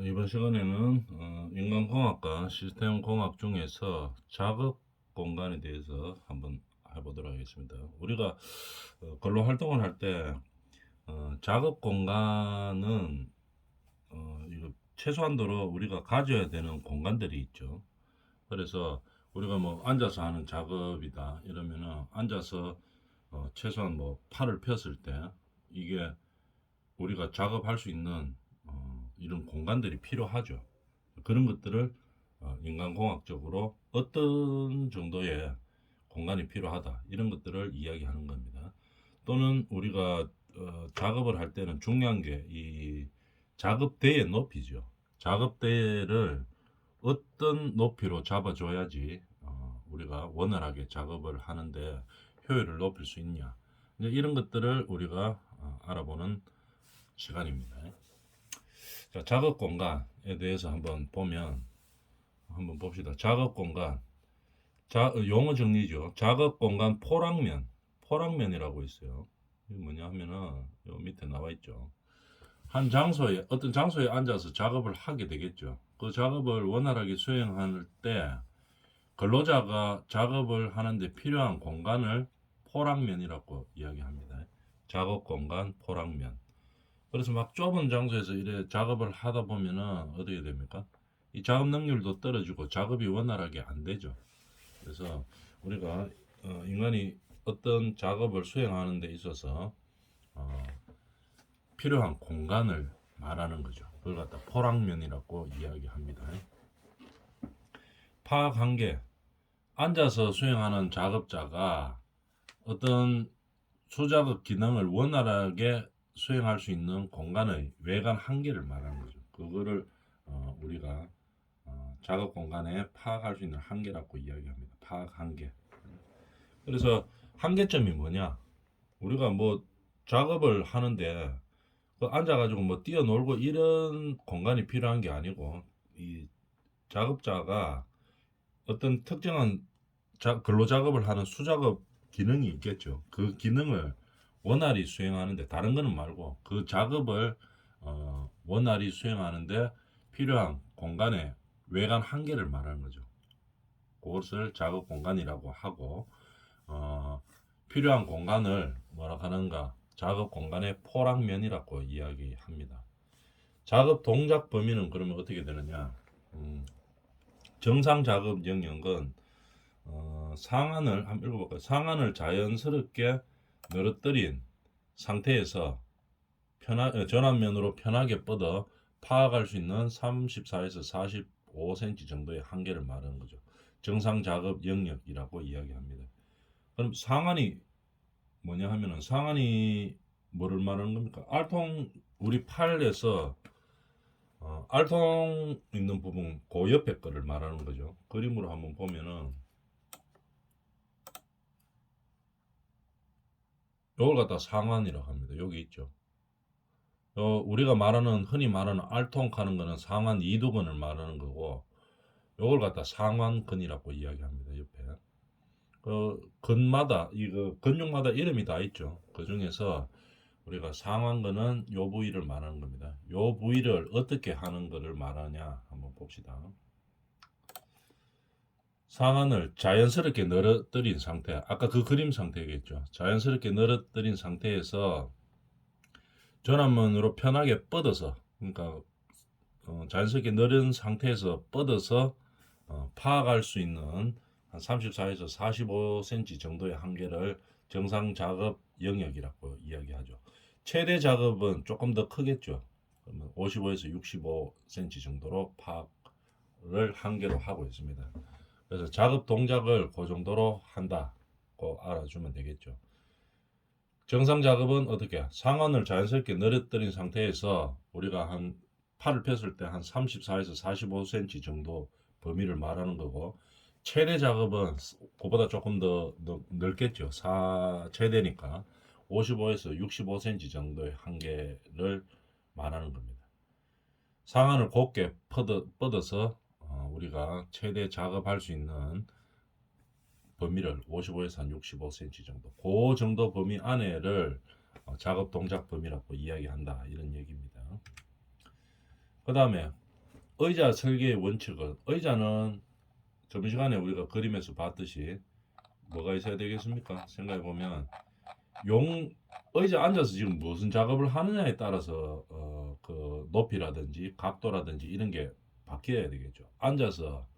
이번 시간에는 인간공학과 시스템공학 중에서 작업 공간에 대해서 한번 해보도록 하겠습니다. 우리가 근로 활동을 할 때 작업 공간은 이거 최소한도로 우리가 가져야 되는 공간들이 있죠. 그래서 우리가 뭐 앉아서 하는 작업이다 이러면은 앉아서 최소한 뭐 팔을 폈을 때 이게 우리가 작업할 수 있는 이런 공간들이 필요하죠. 그런 것들을 인간공학적으로 어떤 정도의 공간이 필요하다 이런 것들을 이야기하는 겁니다. 또는 우리가 작업을 할 때는 중요한 게 이 작업대의 높이죠. 작업대를 어떤 높이로 잡아줘야지 우리가 원활하게 작업을 하는데 효율을 높일 수 있냐 이런 것들을 우리가 알아보는 시간입니다. 자, 작업 공간에 대해서 한번 봅시다. 작업 공간. 용어 정리죠. 작업 공간 포랑면이라고 있어요. 이게 뭐냐 하면은 요 밑에 나와 있죠. 어떤 장소에 앉아서 작업을 하게 되겠죠. 그 작업을 원활하게 수행할 때 근로자가 작업을 하는데 필요한 공간을 포랑면이라고 이야기합니다. 작업 공간 포랑면. 그래서 막 좁은 장소에서 이래 작업을 하다 보면은 어떻게 됩니까? 이 작업 능률도 떨어지고 작업이 원활하게 안 되죠. 그래서 우리가 인간이 어떤 작업을 수행하는 데 있어서 어, 필요한 공간을 말하는 거죠. 그걸 갖다 포랑면이라고 이야기합니다. 파악한 게 앉아서 수행하는 작업자가 어떤 수작업 기능을 원활하게 수행할 수 있는 공간의 외관 한계를 말하는 거죠. 그거를 우리가 작업 공간에 파악할 수 있는 한계라고 이야기합니다. 파악 한계. 그래서 한계점이 뭐냐? 우리가 뭐 작업을 하는데 그 앉아가지고 뭐 뛰어놀고 이런 공간이 필요한 게 아니고 이 작업자가 어떤 특정한 근로 작업을 하는 수작업 기능이 있겠죠. 그 기능을 원활히 수행하는데 다른 거는 말고 그 작업을 원활히 수행하는데 필요한 공간의 외관 한계를 말하는 거죠. 그것을 작업 공간이라고 하고 필요한 공간을 뭐라 하는가 작업 공간의 포랑면이라고 이야기합니다. 작업 동작 범위는 그러면 어떻게 되느냐? 정상 작업 영역은 상안을 한번 읽어볼까요? 상안을 자연스럽게 늘어뜨린 상태에서 전환면으로 편하게 뻗어 파악할 수 있는 34에서 45cm 정도의 한계를 말하는 거죠. 정상 작업 영역이라고 이야기합니다. 그럼 상안이 뭐냐 하면은 상안이 뭐를 말하는 겁니까? 알통 우리 팔에서 알통 있는 부분 그 옆에 거를 말하는 거죠. 그림으로 한번 보면은 이걸 갖다 상안이라고 합니다. 여기 있죠. 우리가 흔히 말하는 알통하는 거는 상완 이두근을 말하는 거고, 요걸 갖다 상완근이라고 이야기합니다. 옆에. 이거 근육마다 이름이 다 있죠. 그 중에서 우리가 상완근은 요 부위를 말하는 겁니다. 요 부위를 어떻게 하는 거를 말하냐 한번 봅시다. 상완을 자연스럽게 늘어뜨린 상태, 아까 그 그림 상태겠죠. 자연스럽게 늘어뜨린 상태에서 전환면으로 편하게 뻗어서, 그러니까 자연스럽게 늘은 상태에서 뻗어서 파악할 수 있는 한 34에서 45cm 정도의 한계를 정상 작업 영역이라고 이야기하죠. 최대 작업은 조금 더 크겠죠. 그러면 55에서 65cm 정도로 파악을 한계로 하고 있습니다. 그래서 작업 동작을 그 정도로 한다고 알아주면 되겠죠. 정상 작업은 어떻게? 상완을 자연스럽게 늘어뜨린 상태에서 우리가 한 팔을 폈을 때 한 34에서 45cm 정도 범위를 말하는 거고, 최대 작업은 그보다 조금 더 넓겠죠. 최대니까 55에서 65cm 정도의 한계를 말하는 겁니다. 상완을 곱게 뻗어서 우리가 최대 작업할 수 있는 범위를 55에서 한 65cm 정도, 그 정도 범위 안에를 작업 동작 범위라고 이야기한다 이런 얘기입니다. 그 다음에 의자 설계의 원칙은, 의자는 저번 시간에 우리가 그림에서 봤듯이 뭐가 있어야 되겠습니까? 생각해 보면 의자 앉아서 지금 무슨 작업을 하느냐에 따라서 그 높이라든지 각도라든지 이런 게 바뀌어야 되겠죠. 앉아서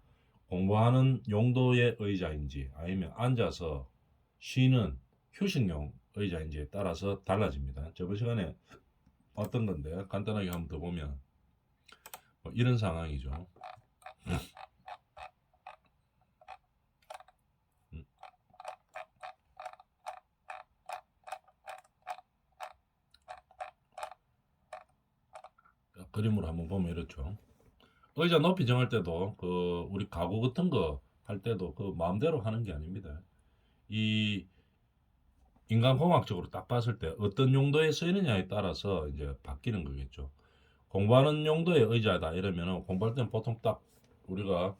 공부하는 용도의 의자인지 아니면 앉아서 쉬는 휴식용 의자인지에 따라서 달라집니다. 저번 시간에 봤던 건데 간단하게 한번 더 보면 뭐 이런 상황이죠. 그림으로 한번 보면 이렇죠. 의자 높이 정할 때도 그 우리 가구 같은 거 할 때도 그 마음대로 하는 게 아닙니다. 이 인간공학적으로 딱 봤을 때 어떤 용도에 쓰이느냐에 따라서 이제 바뀌는 거겠죠. 공부하는 용도의 의자다 이러면은 공부할 때는 보통 딱 우리가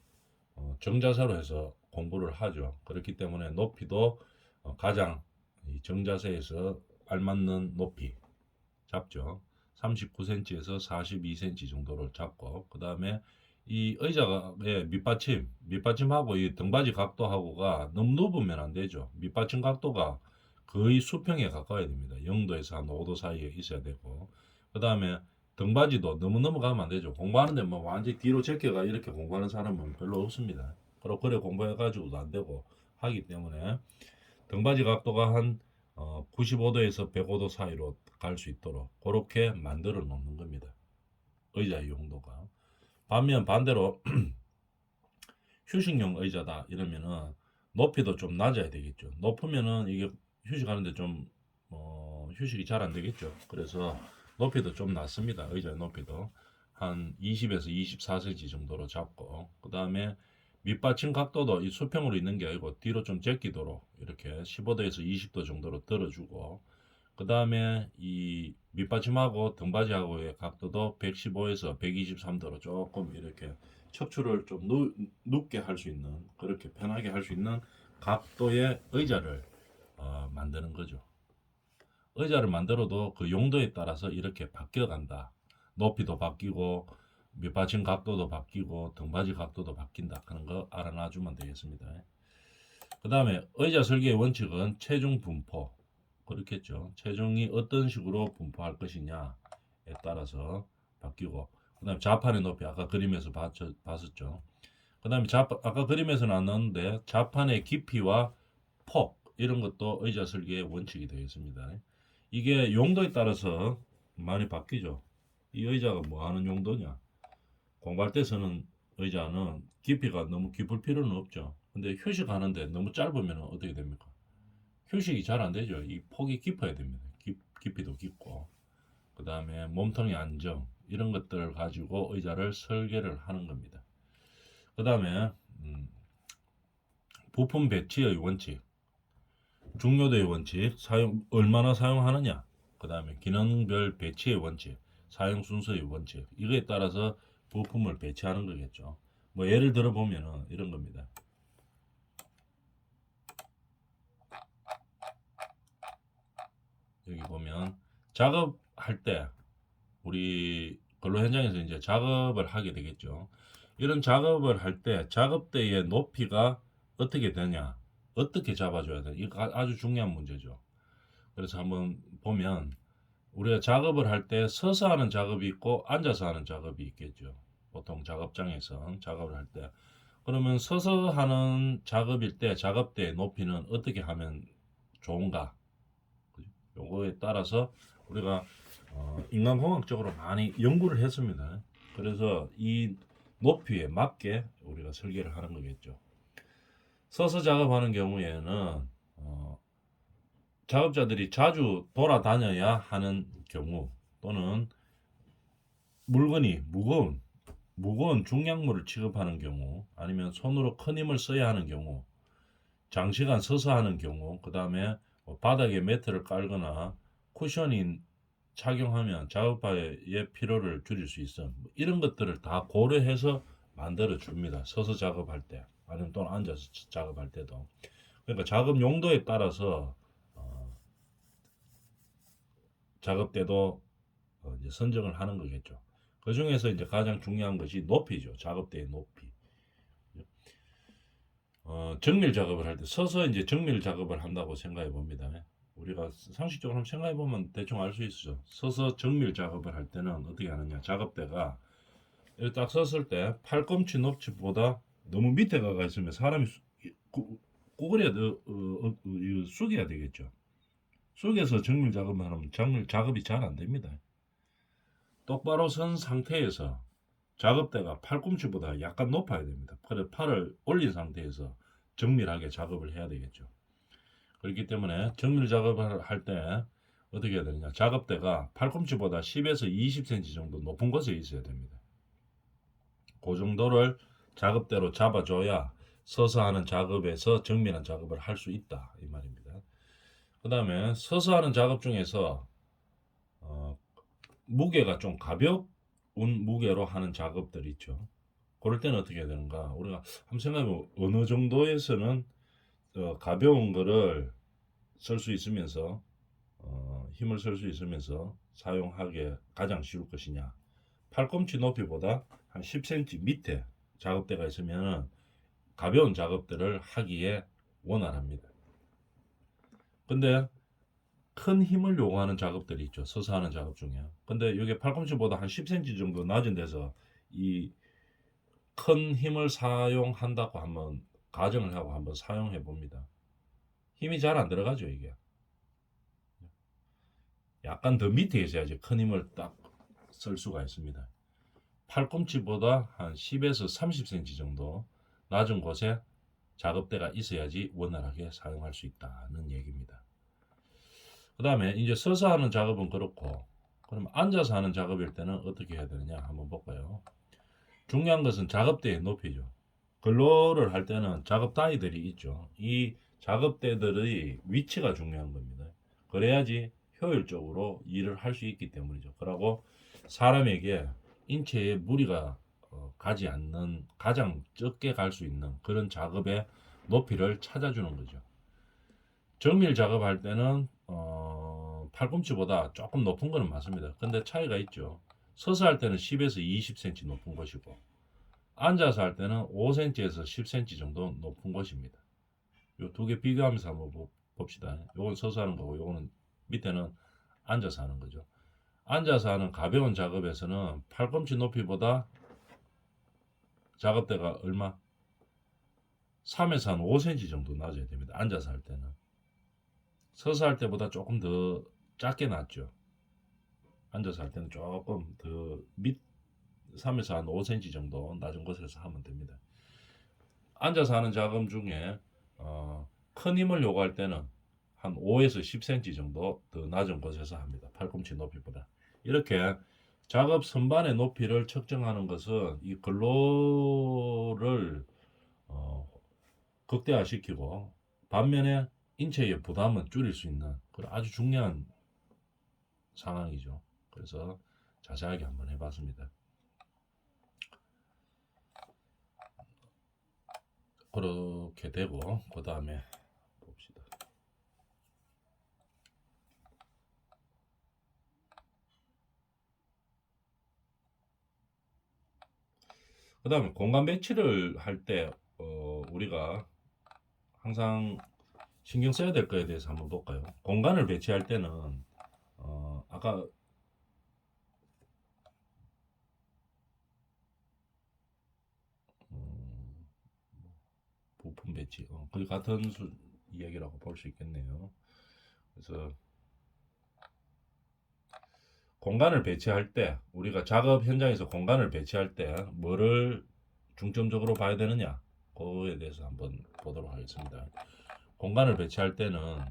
정자세로 해서 공부를 하죠. 그렇기 때문에 높이도 가장 정자세에서 알맞는 높이 잡죠. 39cm에서 42cm 정도를 잡고 그 다음에 이 의자의 밑받침하고 이 등받이 각도하고가 너무 높으면 안 되죠. 밑받침 각도가 거의 수평에 가까워야 됩니다. 0도에서 한 5도 사이에 있어야 되고 그 다음에 등받이도 너무 넘어가면 안 되죠. 공부하는데 뭐 완전히 뒤로 제껴가 이렇게 공부하는 사람은 별로 없습니다. 그리고 그래 공부해가지고도 안 되고 하기 때문에 등받이 각도가 한 95도에서 105도 사이로 갈 수 있도록 그렇게 만들어 놓는 겁니다. 의자의 용도가. 반면 반대로 휴식용 의자다 이러면은 높이도 좀 낮아야 되겠죠. 높으면은 이게 휴식하는데 좀 휴식이 잘 안 되겠죠. 그래서 높이도 좀 낮습니다. 의자의 높이도 한 20에서 24cm 정도로 잡고 그 다음에 밑받침 각도도 이 수평으로 있는 게 아니고 뒤로 좀 제끼도록 이렇게 15도에서 20도 정도로 들어주고 그 다음에 이 밑받침하고 등받이하고의 각도도 115에서 123도로 조금 이렇게 척추를 좀 눕게 할 수 있는 그렇게 편하게 할 수 있는 각도의 의자를 만드는 거죠. 의자를 만들어도 그 용도에 따라서 이렇게 바뀌어 간다. 높이도 바뀌고 밑받침 각도도 바뀌고 등받이 각도도 바뀐다 하는 거 알아놔주면 되겠습니다. 그 다음에 의자 설계의 원칙은 체중 분포 그렇겠죠. 체중이 어떤 식으로 분포할 것이냐에 따라서 바뀌고 그 다음에 좌판의 높이 아까 그림에서 봤었죠. 그 다음에 아까 그림에서는 안 나왔는데 좌판의 깊이와 폭 이런 것도 의자 설계의 원칙이 되겠습니다. 이게 용도에 따라서 많이 바뀌죠. 이 의자가 뭐 하는 용도냐? 공부할 때 쓰는 의자는 깊이가 너무 깊을 필요는 없죠. 근데 휴식하는데 너무 짧으면 어떻게 됩니까? 휴식이 잘 안 되죠. 이 폭이 깊어야 됩니다. 깊이도 깊고 그 다음에 몸통의 안정 이런 것들을 가지고 의자를 설계를 하는 겁니다. 그 다음에 부품 배치의 원칙, 중요도의 원칙, 얼마나 사용하느냐, 그 다음에 기능별 배치의 원칙, 사용 순서의 원칙 이거에 따라서 부품을 배치하는 거겠죠. 뭐 예를 들어 보면은 이런 겁니다. 여기 보면 작업할 때 우리 근로 현장에서 이제 작업을 하게 되겠죠. 이런 작업을 할 때 작업대의 높이가 어떻게 되냐, 어떻게 잡아줘야 되냐, 이거 아주 중요한 문제죠. 그래서 한번 보면 우리가 작업을 할 때 서서 하는 작업이 있고 앉아서 하는 작업이 있겠죠. 보통 작업장에서 작업을 할 때. 그러면 서서 하는 작업일 때 작업대의 높이는 어떻게 하면 좋은가? 요거에 따라서 우리가 인간공학적으로 많이 연구를 했습니다. 그래서 이 높이에 맞게 우리가 설계를 하는 거겠죠. 서서 작업하는 경우에는 작업자들이 자주 돌아다녀야 하는 경우 또는 물건이 무거운 중량물을 취급하는 경우 아니면 손으로 큰 힘을 써야 하는 경우 장시간 서서 하는 경우 그 다음에 바닥에 매트를 깔거나 쿠셔닝 착용하면 작업화의 피로를 줄일 수 있어. 이런 것들을 다 고려해서 만들어 줍니다. 서서 작업할 때 아니면 또는 앉아서 작업할 때도. 그러니까 작업 용도에 따라서 작업 때도 이제 선정을 하는 거겠죠. 그 중에서 이제 가장 중요한 것이 높이죠. 작업대의 높이. 정밀 작업을 할 때 서서 이제 정밀 작업을 한다고 생각해 봅니다. 우리가 상식적으로 한번 생각해 보면 대충 알 수 있죠. 서서 정밀 작업을 할 때는 어떻게 하느냐. 작업대가 이렇게 딱 섰을 때 팔꿈치 높이보다 너무 밑에 가가 있으면 사람이 구부려야 숙여야 되겠죠. 숙여서 정밀 작업을 하면 정밀 작업이 잘 안 됩니다. 똑바로 선 상태에서 작업대가 팔꿈치보다 약간 높아야 됩니다. 그래서 팔을 올린 상태에서 정밀하게 작업을 해야 되겠죠. 그렇기 때문에 정밀 작업을 할 때 어떻게 해야 되느냐. 작업대가 팔꿈치보다 10에서 20cm 정도 높은 곳에 있어야 됩니다. 그 정도를 작업대로 잡아줘야 서서 하는 작업에서 정밀한 작업을 할 수 있다 이 말입니다. 그 다음에 서서 하는 작업 중에서 무게가 좀 가벼운 무게로 하는 작업들이 있죠. 그럴 때는 어떻게 해야 되는가. 우리가 한번 생각해보면 어느 정도에서는 가벼운 거를 쓸 수 있으면서 힘을 쓸 수 있으면서 사용하기에 가장 쉬울 것이냐. 팔꿈치 높이보다 한 10cm 밑에 작업대가 있으면 가벼운 작업들을 하기에 원활합니다. 근데 큰 힘을 요구하는 작업들이 있죠. 서서 하는 작업 중에. 근데 이게 팔꿈치보다 한 10cm 정도 낮은 데서 이 큰 힘을 사용한다고 한번 가정을 하고 한번 사용해 봅니다. 힘이 잘 안 들어가죠, 이게. 약간 더 밑에 있어야지 큰 힘을 딱 쓸 수가 있습니다. 팔꿈치보다 한 10에서 30cm 정도 낮은 곳에 작업대가 있어야지 원활하게 사용할 수 있다는 얘기입니다. 그 다음에 이제 서서 하는 작업은 그렇고, 그럼 앉아서 하는 작업일 때는 어떻게 해야 되느냐 한번 볼까요? 중요한 것은 작업대의 높이죠. 근로를 할 때는 작업 따위들이 있죠. 이 작업대들의 위치가 중요한 겁니다. 그래야지 효율적으로 일을 할 수 있기 때문이죠. 그러고 사람에게 인체에 무리가 가지 않는 가장 적게 갈 수 있는 그런 작업의 높이를 찾아주는 거죠. 정밀 작업할 때는 팔꿈치보다 조금 높은 거는 맞습니다. 근데 차이가 있죠. 서서 할 때는 10에서 20cm 높은 것이고 앉아서 할 때는 5cm에서 10cm 정도 높은 것입니다. 이 두 개 비교하면서 한번 봅시다. 요건 서서 하는 거고 요거는 밑에는 앉아서 하는 거죠. 앉아서 하는 가벼운 작업에서는 팔꿈치 높이보다 작업대가 얼마? 3에서 한 5cm 정도 낮아야 됩니다. 앉아서 할 때는. 서서 할 때보다 조금 더 작게 낮죠. 앉아서 할 때는 조금 더 3에서 한 5cm 정도 낮은 곳에서 하면 됩니다. 앉아서 하는 작업 중에 큰 힘을 요구할 때는 한 5에서 10cm 정도 더 낮은 곳에서 합니다. 팔꿈치 높이보다. 이렇게 작업 선반의 높이를 측정하는 것은 이 근로를 극대화시키고 반면에 인체의 부담은 줄일 수 있는 그런 아주 중요한 상황이죠. 그래서 자세하게 한번 해봤습니다. 그렇게 되고 그 다음에 봅시다. 그 다음에 공간 배치를 할 때 우리가 항상 신경 써야 될 거에 대해서 한번 볼까요? 공간을 배치할 때는 아까 부품 배치 거의 같은 이야기라고 볼 수 있겠네요. 그래서 공간을 배치할 때 우리가 작업 현장에서 공간을 배치할 때 뭐를 중점적으로 봐야 되느냐 그거에 대해서 한번 보도록 하겠습니다. 공간을 배치할 때는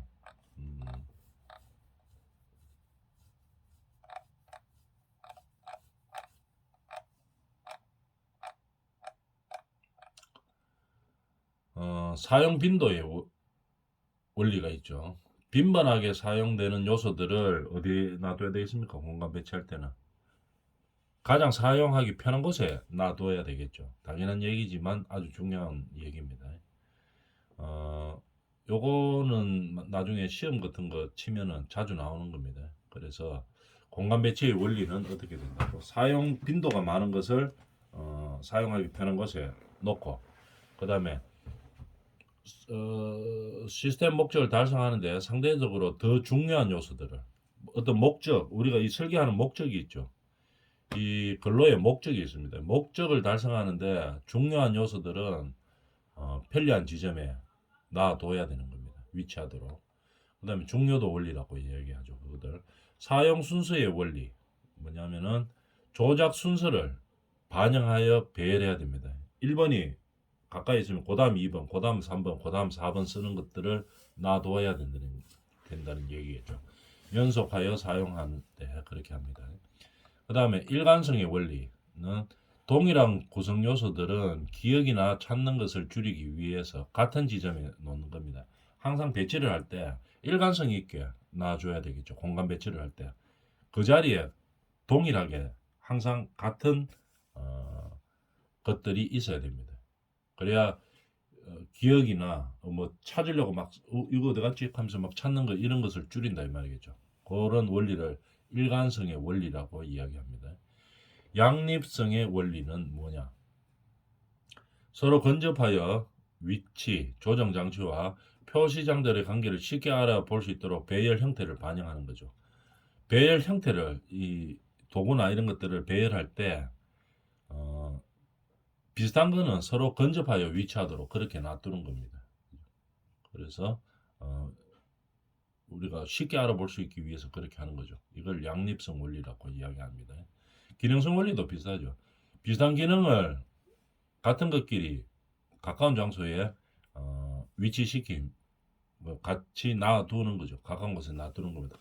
사용 빈도의 원리가 있죠. 빈번하게 사용되는 요소들을 어디에 놔둬야 되겠습니까? 공간 배치할 때는 가장 사용하기 편한 곳에 놔둬야 되겠죠. 당연한 얘기지만 아주 중요한 얘기입니다. 요거는 나중에 시험 같은 거 치면은 자주 나오는 겁니다. 그래서 공간 배치의 원리는 어떻게 된다고? 사용 빈도가 많은 것을 사용하기 편한 곳에 놓고, 그 다음에 시스템 목적을 달성하는데 상대적으로 더 중요한 요소들을, 어떤 목적, 우리가 이 설계하는 목적이 있죠. 이 근로의 목적이 있습니다. 목적을 달성하는데 중요한 요소들은 편리한 지점에 놔둬야 되는 겁니다. 위치하도록. 그 다음에 중요도 원리라고 얘기하죠. 그것들. 사용 순서의 원리. 뭐냐면은 조작 순서를 반영하여 배열해야 됩니다. 1번이 가까이 있으면 그 다음 2번, 그 다음 3번, 그 다음 4번 쓰는 것들을 놔둬야 된다는 얘기겠죠. 연속하여 사용하는데 그렇게 합니다. 그 다음에 일관성의 원리는 동일한 구성 요소들은 기억이나 찾는 것을 줄이기 위해서 같은 지점에 놓는 겁니다. 항상 배치를 할 때 일관성 있게 놔줘야 되겠죠. 공간 배치를 할 때 그 자리에 동일하게 항상 같은 것들이 있어야 됩니다. 그래야 기억이나 뭐 찾으려고 막 이거 어디 갔지 하면서 막 찾는 거 이런 것을 줄인다 이 말이겠죠. 그런 원리를 일관성의 원리라고 이야기합니다. 양립성의 원리는 뭐냐? 서로 근접하여 위치, 조정 장치와 표시장들의 관계를 쉽게 알아볼 수 있도록 배열 형태를 반영하는 거죠. 배열 형태를 이 도구나 이런 것들을 배열할 때 비슷한 거는 서로 근접하여 위치하도록 그렇게 놔두는 겁니다. 그래서 우리가 쉽게 알아볼 수 있기 위해서 그렇게 하는 거죠. 이걸 양립성 원리라고 이야기합니다. 기능성 원리도 비슷하죠. 비슷한 기능을 같은 것끼리 가까운 장소에 위치시킴, 뭐 같이 놔두는 거죠. 가까운 곳에 놔두는 겁니다.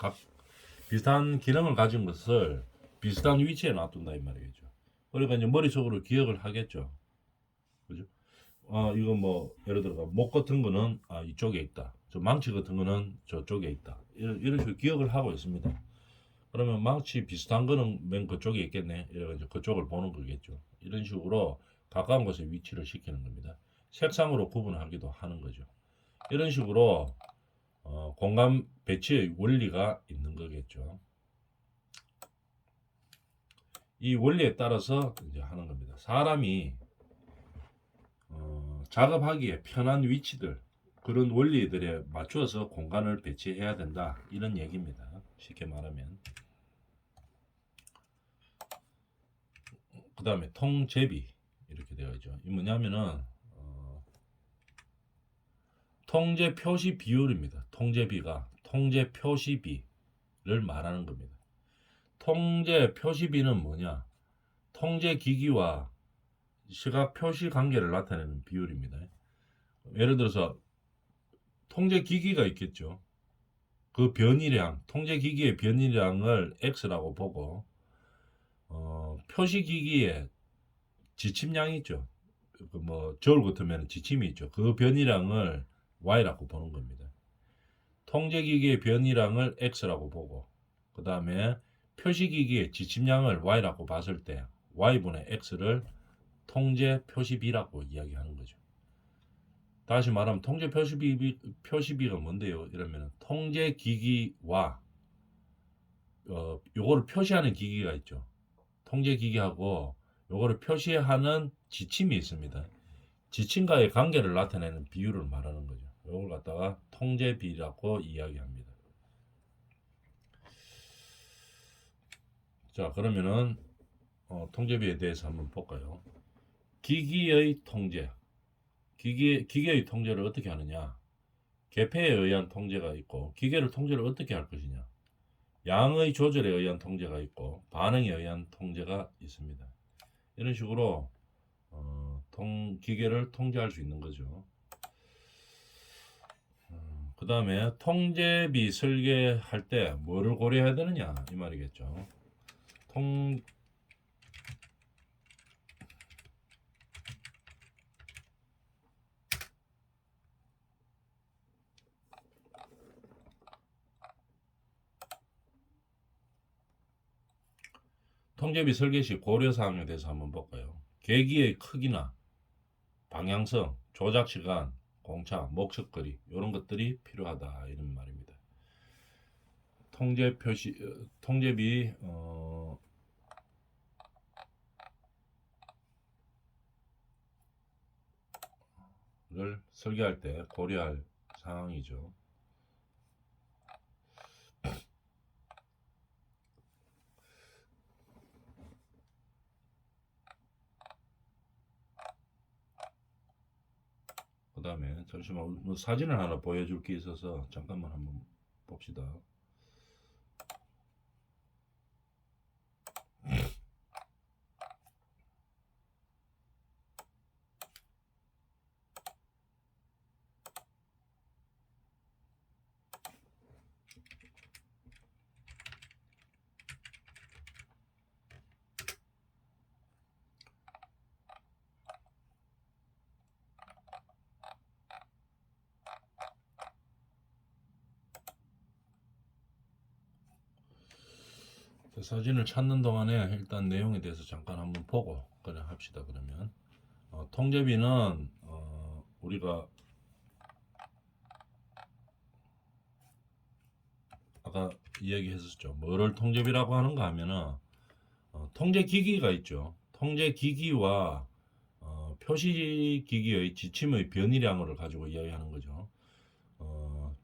비슷한 기능을 가진 것을 비슷한 위치에 놔둔다 이 말이겠죠. 그러니까 이제 머릿속으로 기억을 하겠죠. 그죠? 이거 뭐 예를 들어 목 같은 거는 이쪽에 있다. 저 망치 같은 거는 저쪽에 있다. 이런 식으로 기억을 하고 있습니다. 그러면 망치 비슷한 거는 맨 그쪽에 있겠네. 이래가지고 그쪽을 보는 거겠죠. 이런 식으로 가까운 곳에 위치를 시키는 겁니다. 색상으로 구분하기도 하는 거죠. 이런 식으로 공간 배치의 원리가 있는 거겠죠. 이 원리에 따라서 이제 하는 겁니다. 사람이 작업하기에 편한 위치들, 그런 원리들에 맞춰서 공간을 배치해야 된다 이런 얘기입니다. 쉽게 말하면. 그 다음에 통제비 이렇게 되어 있죠. 이 뭐냐면은 통제 표시 비율입니다. 통제비가 통제 표시비를 말하는 겁니다. 통제 표시비는 뭐냐? 통제 기기와 시각 표시 관계를 나타내는 비율입니다. 예를 들어서 통제 기기가 있겠죠. 그 변이량, 통제 기기의 변이량을 x라고 보고 표시 기기의 지침량이 있죠. 그 뭐 저울 같으면 지침이 있죠. 그 변이량을 y라고 보는 겁니다. 통제 기기의 변이량을 x라고 보고 그 다음에 표시 기기의 지침량을 y라고 봤을 때 y분의 x를 통제 표시비라고 이야기하는 거죠. 다시 말하면 통제 표시비가 뭔데요? 이러면 통제 기기와 요거를 표시하는 기기가 있죠. 통제 기기하고 요거를 표시하는 지침이 있습니다. 지침과의 관계를 나타내는 비율을 말하는 거죠. 요걸 갖다가 통제비라고 이야기합니다. 자, 그러면은 통제비에 대해서 한번 볼까요? 기기의 통제. 기계의 통제를 어떻게 하느냐? 개폐에 의한 통제가 있고 기계를 통제를 어떻게 할 것이냐? 양의 조절에 의한 통제가 있고 반응에 의한 통제가 있습니다. 이런 식으로 기계를 통제할 수 있는 거죠. 그 다음에 통제비 설계할 때 뭐를 고려해야 되느냐 이 말이겠죠. 통제비 설계 시 고려사항에 대해서 한번 볼까요? 계기의 크기나 방향성, 조작시간, 공차, 목적거리 이런 것들이 필요하다 이런 말입니다. 통제 표시 통제비 를 설계할 때 고려할 사항이죠. 그 다음에 잠시만 사진을 하나 보여줄 게 있어서 잠깐만 한번 봅시다. 그 사진을 찾는 동안에 일단 내용에 대해서 잠깐 한번 보고 그래 합시다. 그러면 통제비는 우리가 아까 이야기했었죠. 뭐를 통제비라고 하는가 하면은 통제기기가 있죠. 통제기기와 표시기기의 지침의 변이량을 가지고 이야기하는 거죠.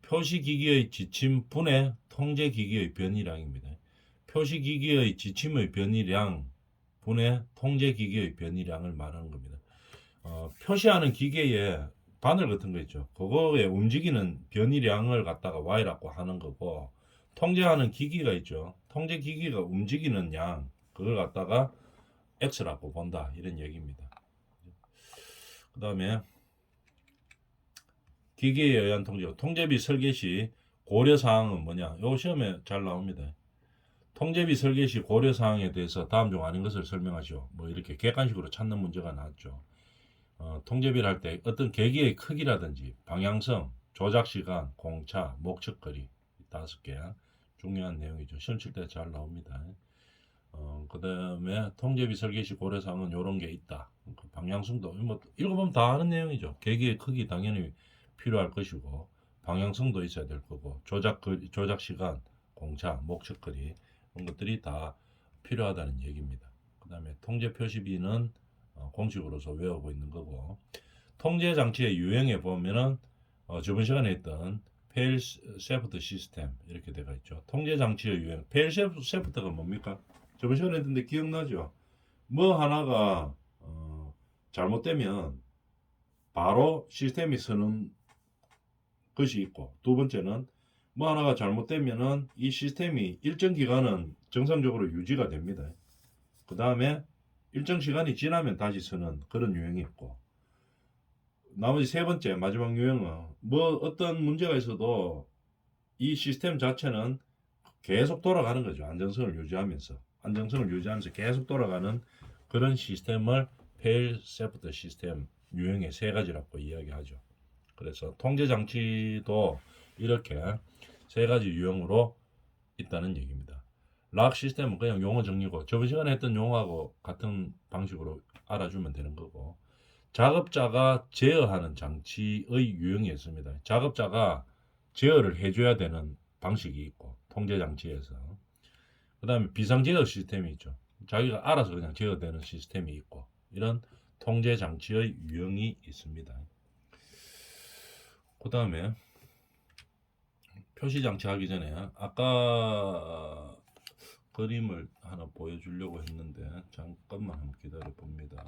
표시기기의 지침 분의 통제기기의 변이량입니다. 표시기기의 지침의 변이량 분의 통제기기의 변이량을 말하는 겁니다. 표시하는 기계에 바늘 같은 거 있죠. 그거에 움직이는 변이량을 갖다가 Y라고 하는 거고, 통제하는 기기가 있죠. 통제기기가 움직이는 양, 그걸 갖다가 X라고 본다. 이런 얘기입니다. 그 다음에 기계에 의한 통제비 설계 시 고려사항은 뭐냐? 요 시험에 잘 나옵니다. 통제비 설계 시 고려사항에 대해서 다음 중 아닌 것을 설명하시오. 뭐 이렇게 객관식으로 찾는 문제가 나왔죠. 통제비를 할 때 어떤 계기의 크기라든지 방향성, 조작시간, 공차, 목적거리 5개 중요한 내용이죠. 시험 칠 때 잘 나옵니다. 그 다음에 통제비 설계 시 고려사항은 이런 게 있다. 그 방향성도 뭐 읽어보면 다 아는 내용이죠. 계기의 크기 당연히 필요할 것이고 방향성도 있어야 될 거고 조작 시간, 공차, 목적거리 이런 것들이 다 필요하다는 얘기입니다. 그 다음에 통제 표시비는 공식으로서 외우고 있는 거고 통제 장치의 유형에 보면은 저번 시간에 했던 페일 세프트 시스템 이렇게 되어 있죠. 통제 장치의 유형 페일 세프트가 뭡니까? 저번 시간에 했는데 기억나죠? 뭐 하나가 잘못되면 바로 시스템이 서는 것이 있고 두 번째는 뭐 하나가 잘못되면은 이 시스템이 일정 기간은 정상적으로 유지가 됩니다. 그 다음에 일정 시간이 지나면 다시 서는 그런 유형이 있고 나머지 세 번째 마지막 유형은 뭐 어떤 문제가 있어도 이 시스템 자체는 계속 돌아가는 거죠. 안정성을 유지하면서 계속 돌아가는 그런 시스템을 페일 세프트 시스템 유형의 세 가지라고 이야기하죠. 그래서 통제 장치도 이렇게 세 가지 유형으로 있다는 얘기입니다. 락 시스템은 그냥 용어 정리고 저번 시간에 했던 용어하고 같은 방식으로 알아주면 되는 거고 작업자가 제어하는 장치의 유형이 있습니다. 작업자가 제어를 해줘야 되는 방식이 있고 통제 장치에서 그 다음에 비상 제어 시스템이 있죠. 자기가 알아서 그냥 제어되는 시스템이 있고 이런 통제 장치의 유형이 있습니다. 그 다음에 표시 장치 하기 전에 아까 그림을 하나 보여주려고 했는데 잠깐만 한번 기다려 봅니다.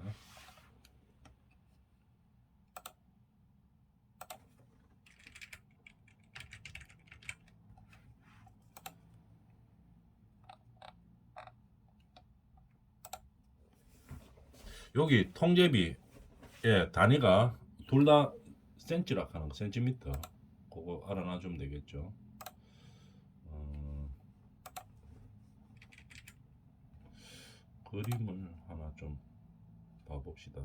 여기 통제비의 단위가 둘 다 센치라 하는 거, 센티미터. 그거 알아놔주면 되겠죠. 그림을 하나 좀 봐봅시다.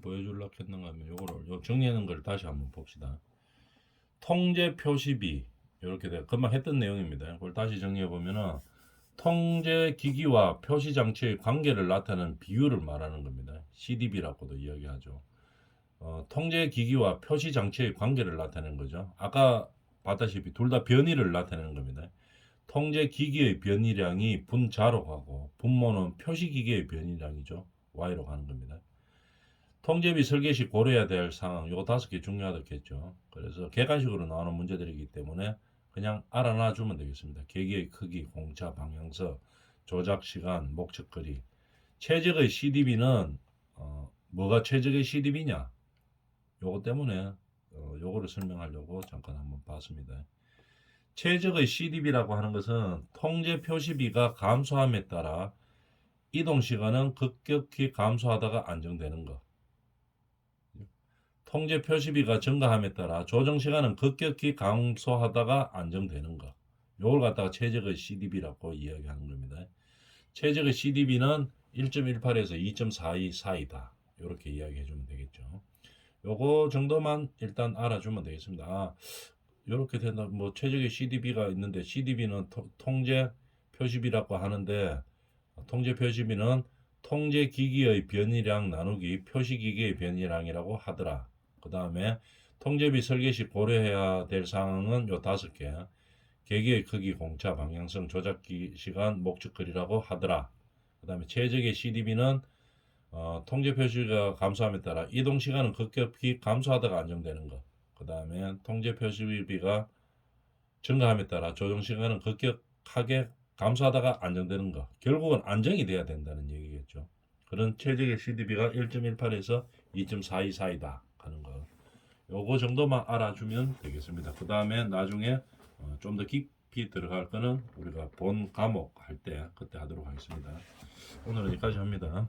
보여주려고 했는가 하면 요거를 요 정리하는 걸 다시 한번 봅시다. 통제 표시비 이렇게 돼. 금방 했던 내용입니다. 그걸 다시 정리해 보면은 통제 기기와 표시 장치의 관계를 나타내는 비율을 말하는 겁니다. CDB라고도 이야기하죠. 통제 기기와 표시 장치의 관계를 나타내는 거죠. 아까 봤다시피 둘 다 변이를 나타내는 겁니다. 통제 기기의 변이량이 분자로 가고 분모는 표시 기기의 변이량이죠. Y로 가는 겁니다. 통제비 설계 시 고려해야 될 사항 요 5개 중요하겠죠. 그래서 객관식으로 나오는 문제들이기 때문에 그냥 알아놔 주면 되겠습니다. 계기의 크기, 공차, 방향서, 조작 시간, 목적거리. 최적의 CDB는 뭐가 최적의 CDB냐? 요거 때문에 요거를 설명하려고 잠깐 한번 봤습니다. 최적의 CDB라고 하는 것은 통제 표시비가 감소함에 따라 이동 시간은 급격히 감소하다가 안정되는 것. 통제 표시비가 증가함에 따라 조정 시간은 급격히 감소하다가 안정되는 것. 요걸 갖다가 최적의 CDB라고 이야기하는 겁니다. 최적의 CDB는 1.18에서 2.42 사이다. 이렇게 이야기해 주면 되겠죠. 요거 정도만 일단 알아주면 되겠습니다. 이렇게 된다. 뭐 최적의 CDB가 있는데 CDB는 통제 표시비라고 하는데 통제 표시비는 통제 기기의 변이량 나누기 표시 기기의 변이량이라고 하더라. 그 다음에 통제비 설계 시 고려해야 될 사항은 요 5개. 계기의 크기, 공차, 방향성, 조작 시간, 목적거리라고 하더라. 그 다음에 최적의 CDB는 통제 표시가 감소함에 따라 이동 시간은 급격히 감소하다가 안정되는 것. 그 다음에 통제 표시비가 증가함에 따라 조정 시간은 급격하게 감소하다가 안정되는 것. 결국은 안정이 돼야 된다는 얘기겠죠. 그런 최적의 CDB가 1.18에서 2.42 사이다 하는 거. 요거 정도만 알아주면 되겠습니다. 그 다음에 나중에 좀 더 깊이 들어갈 거는 우리가 본 과목 할 때 그때 하도록 하겠습니다. 오늘은 여기까지 합니다.